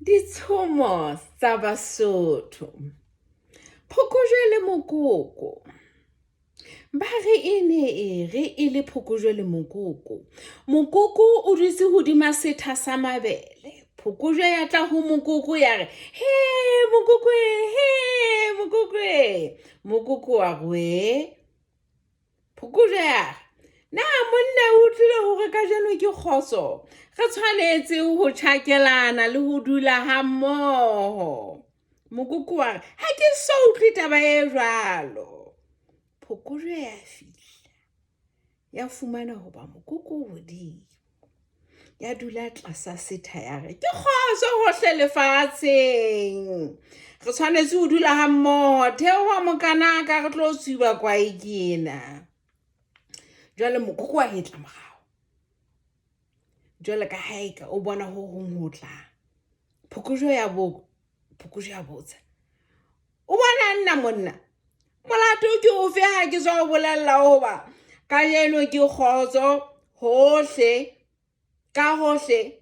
Ditshomo tsa Basotho. Phokojwe le mokoko. Ba re e le phokojwe le mokoko. Mokoko o dutse hodima setha sa mabele. Phokojwe ya tla ho mokoko ya re, he mokoko. Mokoko wa re, phokojwe ya re, na monna o tlile hore ka jeno ke kgoso. Re tshwanetse ho tjhakelana le ho dula ha mmoho. Mokoko wa re, ha ke so utlwe taba e jwalo. Phokojwe ya fihla, ya fumana hoba mokoko hodimo, ya dula tlasa setha ya re, ke kgoso hohle lefatsheng. Re tshwanetse ho dula ha mmoho, theoha mokanaka re tlo tsuba kwa ikena. Jwale mokoko wa hetla morao. Jwale ka haeka o bona ho hong ho tla. Phokojwe ya botsa. O bona nna monna. Molato ke ofe ha ke tswa ho bolella hoba ka jeno ke kgotso hohle ka hohle.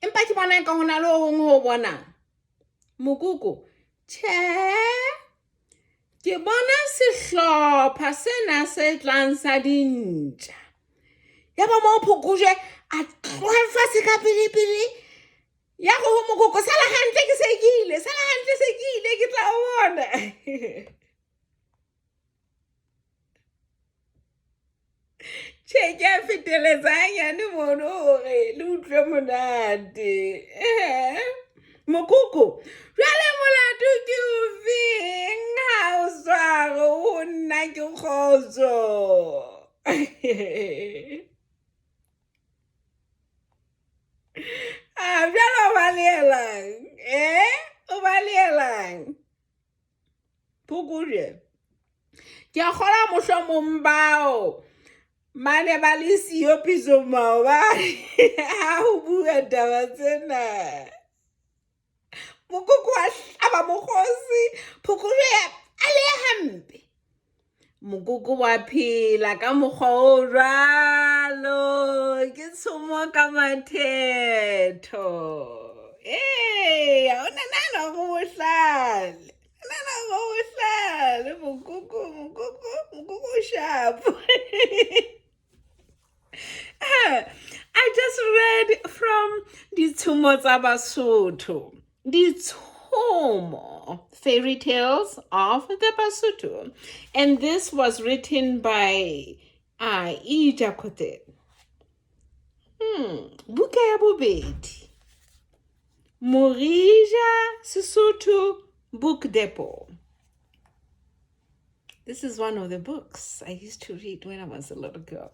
Empa ke bona ka hona le hong ho bona. Mokoko, tjhe, ke bona sehlopha sena se tlang sa dintja. Ya ba mo phokojwe a tloha fatshe ka pele. Ya go ho mokoko, sala hantle ke sekile ke tla o bona. Tjhe ke a feteletsa hanyane mono hore le utlwe monate. Mokoko, jwale molato ke ofeng ha o sware ho nna ke kgotso. Jwale o baleelang, o baleelang. Phokojwe, ke a kgola mohlomong bao mane ba le siyo piso maobane ha ho bua taba tsena. Mokoko wa hlaba mokgosi, phokojwe a le hampe. Mokoko wa phela ka mokgwa o jwalo, ke tshomo ka mathetho. Ha ona nana go bohlale. Mokoko sharp. I just read from Ditshomo tsa Basotho. Ts'omo, fairy tales of the Basotho. And this was written by Ijakote. Buka ya bobedi. Morija Sesotho Book Depot. This is one of the books I used to read when I was a little girl.